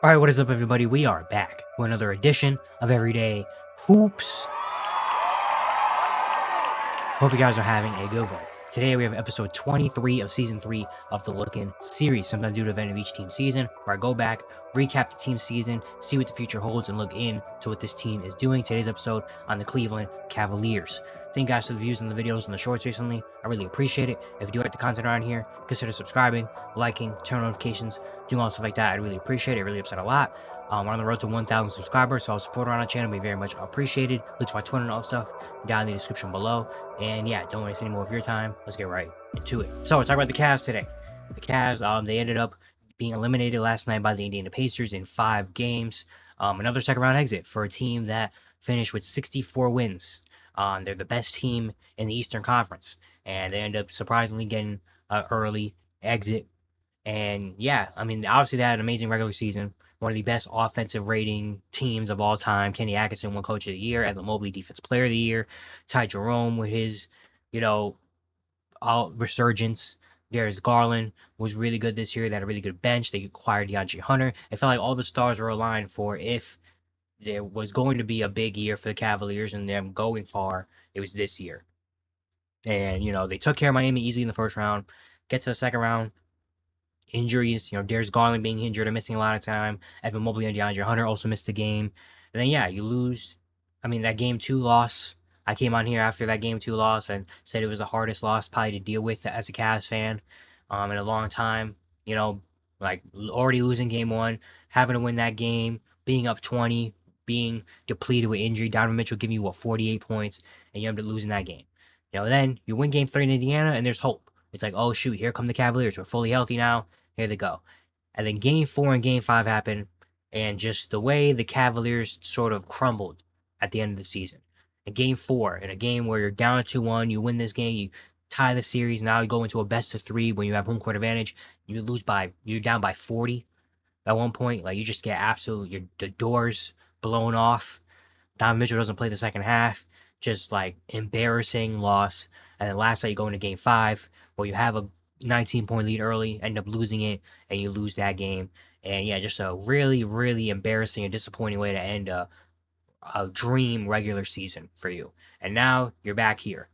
All right, what is up, everybody? We are back for another edition of Everyday Hoops. Hope you guys are having a good one. Today we have episode 23 of season 3 of the Look-In series, something to do to the end of each team season, where I go back, recap the team season, see what the future holds, and look in to what this team is doing. Today's episode on the Cleveland Cavaliers. Thank you guys for the views and the videos and the shorts recently. I really appreciate it. If you do like the content around here, consider subscribing, liking, turn on notifications, doing all stuff like that. I really appreciate it. It really upset a lot. We're on the road to 1,000 subscribers, so support on our channel. Be very much appreciated. Look to my Twitter and all stuff down in the description below. And yeah, don't waste any more of your time. Let's get right into it. So we're talking about the Cavs today. The Cavs, they ended up being eliminated last night by the Indiana Pacers in 5 games. Another second round exit for a team that finished with 64 wins. They're the best team in the Eastern Conference, and they end up surprisingly getting an early exit. And yeah, I mean, obviously they had an amazing regular season. One of the best offensive rating teams of all time. Kenny Atkinson won Coach of the Year. Evan Mobley Defensive Player of the Year. Ty Jerome with his, you know, all resurgence. Darius Garland was really good this year. They had a really good bench. They acquired DeAndre Hunter. It felt like all the stars were aligned for if there was going to be a big year for the Cavaliers and them going far, it was this year. And, they took care of Miami easily in the first round. Get to the second round, injuries, Darius Garland being injured and missing a lot of time. Evan Mobley and DeAndre Hunter also missed the game. And then, yeah, you lose. I mean, that game 2 loss, I came on here after that game 2 loss and said it was the hardest loss probably to deal with as a Cavs fan in a long time. Like already losing game 1, having to win that game, being up 20, being depleted with injury. Donovan Mitchell giving you, 48 points, and you end up losing that game. Then you win game 3 in Indiana, and there's hope. It's like, oh, shoot, here come the Cavaliers. We're fully healthy now. Here they go. And then game 4 and game 5 happened, and just the way the Cavaliers sort of crumbled at the end of the season. In game 4, in a game where you're down 2-1, you win this game, you tie the series. Now you go into a best of 3 when you have home court advantage. You're down by 40 at one point. Like, you just get the doors blown off. Donovan Mitchell doesn't play the second half. Just like embarrassing loss. And then last night you go into game 5 where you have a 19-point lead early, end up losing it, and you lose that game. And yeah, just a really, really embarrassing and disappointing way to end a dream regular season for you. And now you're back here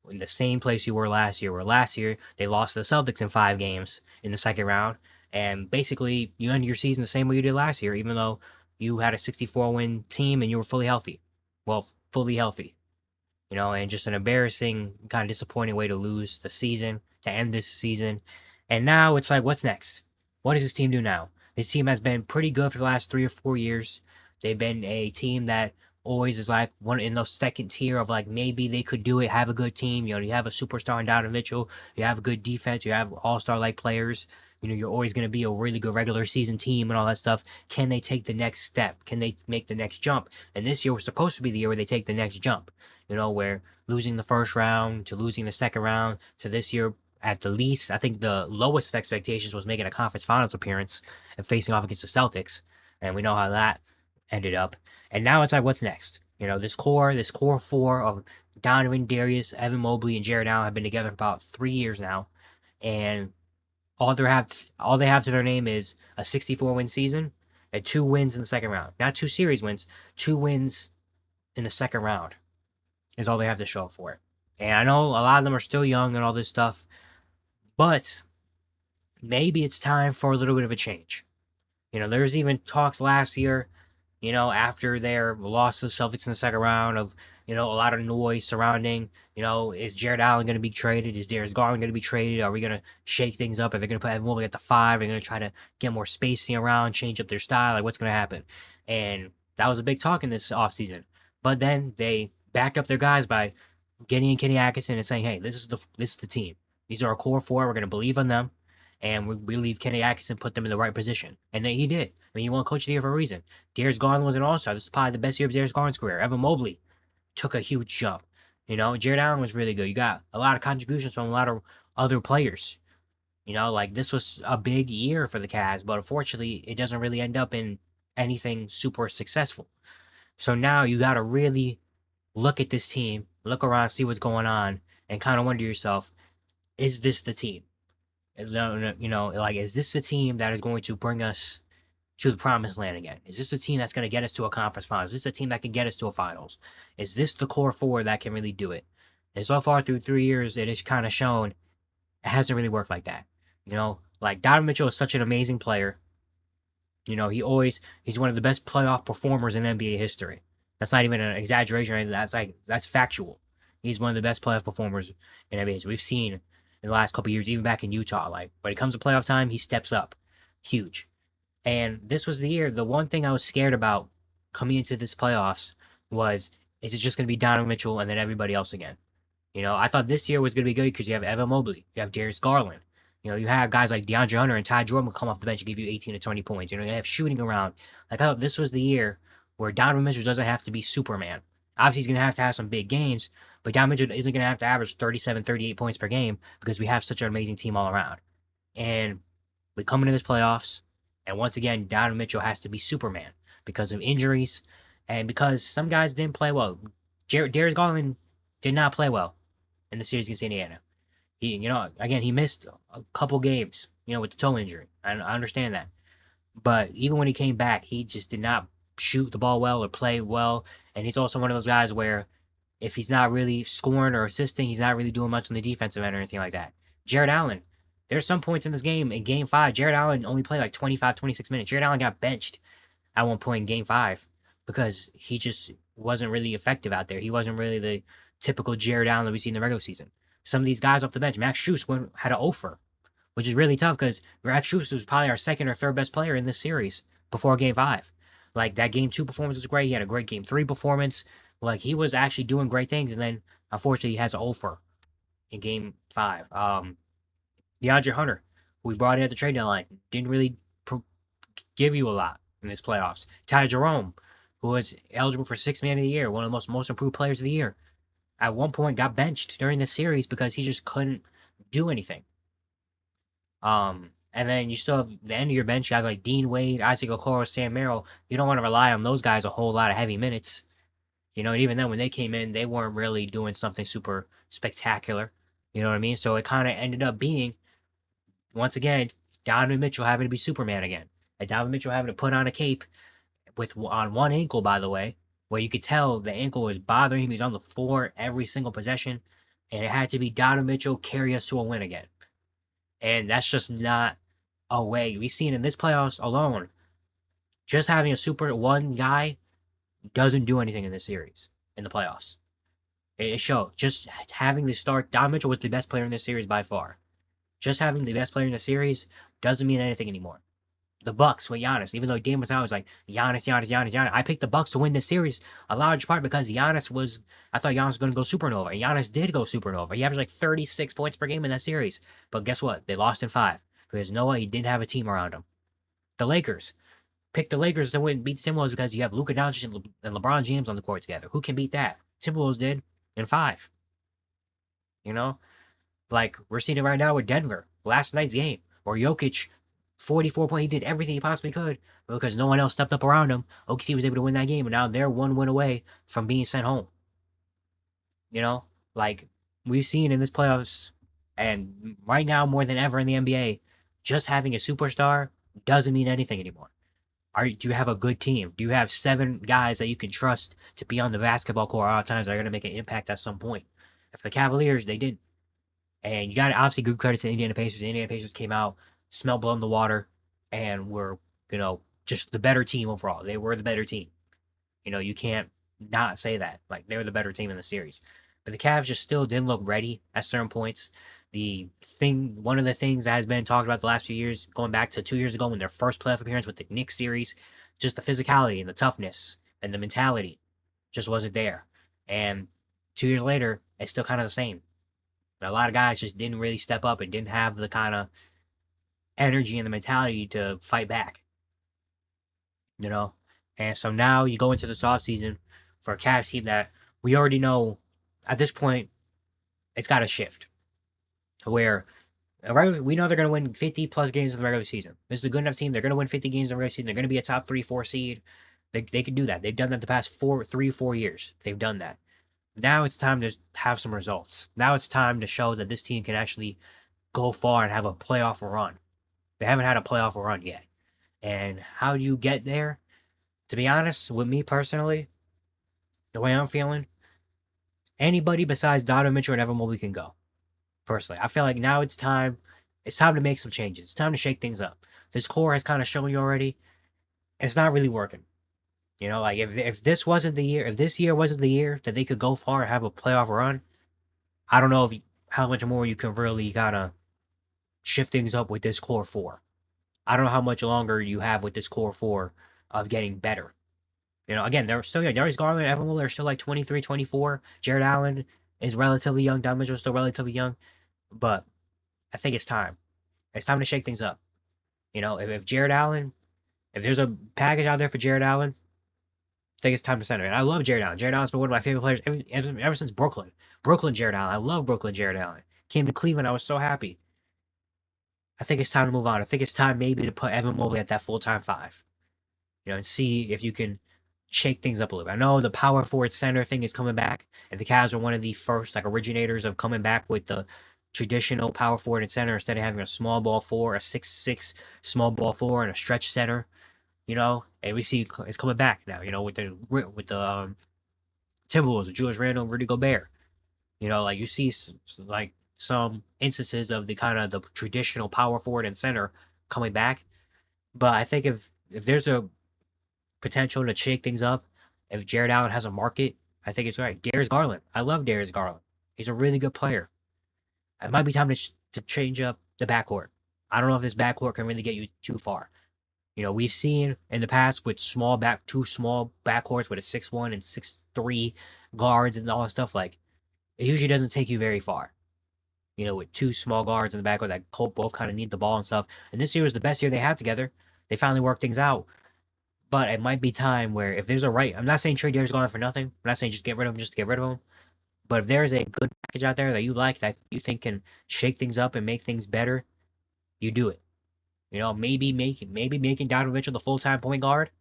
in the same place you were last year, where last year they lost to the Celtics in 5 games in the second round. And basically, you end your season the same way you did last year, even though you had a 64-win team and you were fully healthy. Well, fully healthy. And just an embarrassing, kind of disappointing way to lose the season, to end this season. And now it's like, what's next? What does this team do now? This team has been pretty good for the last 3 or 4 years. They've been a team that always is like one in those second tier of like maybe they could do it, have a good team. You have a superstar in Donovan Mitchell, you have a good defense, you have all-star like players. You're always going to be a really good regular season team and all that stuff. Can they take the next step? Can they make the next jump? And this year was supposed to be the year where they take the next jump. Where losing the first round to losing the second round to this year, at the least, I think the lowest of expectations was making a conference finals appearance and facing off against the Celtics. And we know how that ended up. And now it's like, what's next? This core 4 of Donovan, Darius, Evan Mobley, and Jared Allen have been together for about 3 years now. And all they have to their name is a 64-win season and 2 wins in the second round. Not 2 series wins, 2 wins in the second round is all they have to show for it. And I know a lot of them are still young and all this stuff, but maybe it's time for a little bit of a change. There's even talks last year, after their loss to the Celtics in the second round of, a lot of noise surrounding, is Jared Allen going to be traded? Is Darius Garland going to be traded? Are we going to shake things up? Are they going to put Evan Mobley at the 5? Are they going to try to get more spacing around, change up their style? Like, what's going to happen? And that was a big talk in this offseason. But then they backed up their guys by getting in Kenny Atkinson and saying, hey, this is the team. These are our core 4. We're going to believe in them. And we believe Kenny Atkinson put them in the right position. And then he did. I mean, he won Coach of the Year for a reason. Darius Garland was an all-star. This is probably the best year of Darius Garland's career. Evan Mobley took a huge jump. Jared Allen was really good. You got a lot of contributions from a lot of other players. Like this was a big year for the Cavs, but unfortunately, it doesn't really end up in anything super successful. So now you got to really look at this team, look around, see what's going on, and kind of wonder to yourself, is this the team? Is this the team that is going to bring us to the promised land again? Is this a team that's going to get us to a conference finals? Is this a team that can get us to a finals? Is this the core four that can really do it? And so far through 3 years, it has kind of shown it hasn't really worked like that. Like Donovan Mitchell is such an amazing player. He's one of the best playoff performers in NBA history. That's not even an exaggeration or anything. That's factual. He's one of the best playoff performers in NBA history. We've seen in the last couple of years, even back in Utah. Like when it comes to playoff time, he steps up, huge. And this was the year. The one thing I was scared about coming into this playoffs was, is it just going to be Donovan Mitchell and then everybody else again? I thought this year was going to be good because you have Evan Mobley, you have Darius Garland. You have guys like DeAndre Hunter and Ty Jordan come off the bench and give you 18 to 20 points. You have shooting around. Like, I thought this was the year where Donovan Mitchell doesn't have to be Superman. Obviously, he's going to have some big games, but Donovan Mitchell isn't going to have to average 37, 38 points per game because we have such an amazing team all around. And we come into this playoffs, and once again, Donovan Mitchell has to be Superman because of injuries and because some guys didn't play well. Darius Garland did not play well in the series against Indiana. He missed a couple games, with the toe injury. I understand that. But even when he came back, he just did not shoot the ball well or play well. And he's also one of those guys where if he's not really scoring or assisting, he's not really doing much on the defensive end or anything like that. Jared Allen, there's some points in this game, in game 5, Jared Allen only played like 25, 26 minutes. Jared Allen got benched at one point in game 5 because he just wasn't really effective out there. He wasn't really the typical Jared Allen that we see in the regular season. Some of these guys off the bench, Max Strus had an offer, which is really tough because Max Strus was probably our second or third best player in this series before game 5. Like, that game 2 performance was great. He had a great game 3 performance. Like, he was actually doing great things, and then unfortunately he has an offer in game 5. DeAndre Hunter, who we brought in at the trade deadline, didn't really give you a lot in this playoffs. Ty Jerome, who was eligible for 6th Man of the Year, one of the most improved players of the year, at one point got benched during the series because he just couldn't do anything. And then you still have the end of your bench guys like Dean Wade, Isaac Okoro, Sam Merrill. You don't want to rely on those guys a whole lot of heavy minutes. And even then when they came in, they weren't really doing something super spectacular. You know what I mean? So it kind of ended up being, once again, Donovan Mitchell having to be Superman again. And Donovan Mitchell having to put on a cape on one ankle, by the way, where you could tell the ankle was bothering him. He's on the floor every single possession. And it had to be Donovan Mitchell carry us to a win again. And that's just not a way. We've seen in this playoffs alone, just having a super one guy doesn't do anything in this series, in the playoffs. It showed. Just having the start, Donovan Mitchell was the best player in this series by far. Just having the best player in the series doesn't mean anything anymore. The Bucks with Giannis, even though Dame was out, was like, Giannis. I picked the Bucks to win this series a large part because I thought Giannis was going to go supernova. And Giannis did go supernova. He averaged like 36 points per game in that series. But guess what? They lost in 5. Because Noah, he didn't have a team around him. The Lakers. Picked the Lakers to beat the Timberwolves because you have Luka Doncic and LeBron James on the court together. Who can beat that? Timberwolves did in 5. Like, we're seeing it right now with Denver. Last night's game. Where Jokic, 44 points, he did everything he possibly could. But because no one else stepped up around him, OKC was able to win that game. And now they're 1 win away from being sent home. Like, we've seen in this playoffs, and right now more than ever in the NBA, just having a superstar doesn't mean anything anymore. Do you have a good team? Do you have 7 guys that you can trust to be on the basketball court all the times that are going to make an impact at some point? If the Cavaliers, they didn't. And you got obviously good credit to the Indiana Pacers. The Indiana Pacers came out, smelled blood in the water, and were, just the better team overall. They were the better team. You can't not say that. Like, they were the better team in the series. But the Cavs just still didn't look ready at certain points. One of the things that has been talked about the last few years, going back to 2 years ago when their first playoff appearance with the Knicks series, just the physicality and the toughness and the mentality just wasn't there. And 2 years later, it's still kind of the same. A lot of guys just didn't really step up and didn't have the kind of energy and the mentality to fight back. And so now you go into this offseason for a Cavs team that we already know at this point it's got to shift. Where we know they're going to win 50 plus games in the regular season. This is a good enough team. They're going to win 50 games in the regular season. They're going to be a top 3-4 seed. They can do that. They've done that the past 3-4 years. They've done that. Now it's time to have some results. Now it's time to show that this team can actually go far and have a playoff run. They haven't had a playoff run yet. And how do you get there? To be honest, with me personally, the way I'm feeling, anybody besides Donovan Mitchell and Evan Mobley can go. Personally, I feel like now it's time. It's time to make some changes. It's time to shake things up. This core has kind of shown you already. It's not really working. You know, like if this wasn't the year, if this year wasn't the year that they could go far and have a playoff run, I don't know if how much more you can really kind of shift things up with this core four. I don't know how much longer you have with this core four of getting better. You know, again, they're still young. Darius Garland, Evan Mobley are still like 23, 24. Jared Allen is relatively young. Donovan Mitchell is still relatively young. But I think it's time. It's time to shake things up. You know, if Jared Allen, if there's a package out there for Jared Allen, I think it's time to center. And I love Jared Allen. Jared Allen's been one of my favorite players ever since Brooklyn. Brooklyn Jared Allen. I love Brooklyn Jared Allen. Came to Cleveland. I was so happy. I think it's time to move on. I think it's time maybe to put Evan Mobley at that full-time five. You know, and see if you can shake things up a little bit. I know the power forward center thing is coming back, and the Cavs are one of the first like originators of coming back with the traditional power forward and center instead of having a small ball four, a 6'6" small ball four, and a stretch center. You know, and we see it's coming back now. You know, with the Timberwolves, with Julius Randle, and Rudy Gobert. You know, like you see like some instances of the kind of the traditional power forward and center coming back. But I think if there's a potential to shake things up, if Jared Allen has a market, I think it's right. Darius Garland, I love Darius Garland. He's a really good player. It might be time to change up the backcourt. I don't know if this backcourt can really get you too far. You know, we've seen in the past with two small backcourts with a 6'1" and 6'3" guards and all that stuff. Like it usually doesn't take you very far. You know, with two small guards in the backcourt that both kind of need the ball and stuff. And this year was the best year they had together. They finally worked things out. But it might be time where if there's a right, I'm not saying trade Darius Garland for nothing. I'm not saying just get rid of him just to get rid of him. But if there's a good package out there that you like, that you think can shake things up and make things better, you do it. You know, maybe making Donovan Mitchell the full-time point guard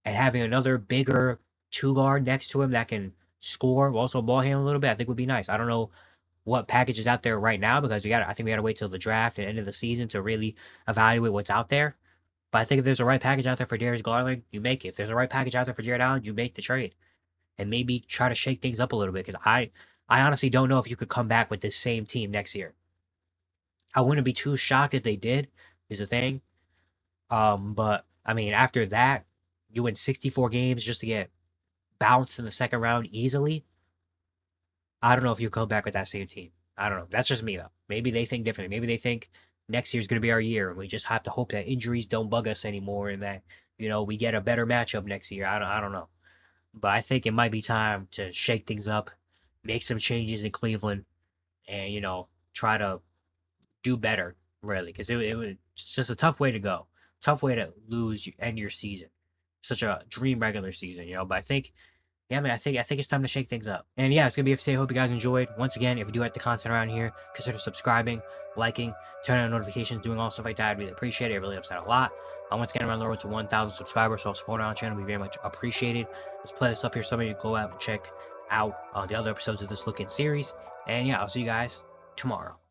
and having another bigger two guard next to him that can score, also ball handle a little bit, I think would be nice. I don't know what package is out there right now because I think we gotta wait till the draft and end of the season to really evaluate what's out there. But I think if there's a right package out there for Darius Garland, you make it. If there's a right package out there for Jared Allen, you make the trade. And maybe try to shake things up a little bit because I honestly don't know if you could come back with this same team next year. I wouldn't be too shocked if they did, is the thing. But I mean, after that, you win 64 games just to get bounced in the second round easily. I don't know if you come back with that same team. I don't know. That's just me though. Maybe they think differently. Maybe they think next year's going to be our year, and we just have to hope that injuries don't bug us anymore, and that we get a better matchup next year. I don't know, but I think it might be time to shake things up, make some changes in Cleveland, and try to do better. Really, because it's just a tough way to go, tough way to lose end your season, such a dream regular season. But I think yeah, man, I think it's time to shake things up. And yeah, it's gonna be it for today. Hope you guys enjoyed. Once again, if you do like the content around here, consider subscribing, liking, turning on notifications, doing all stuff like that. I'd really appreciate it. It really helps out a lot. Once again, I'm on the road to 1,000 subscribers, so support on our channel would be very much appreciated. Let's play this up here. Somebody go out and check out the other episodes of this Look In series. And yeah, I'll see you guys tomorrow.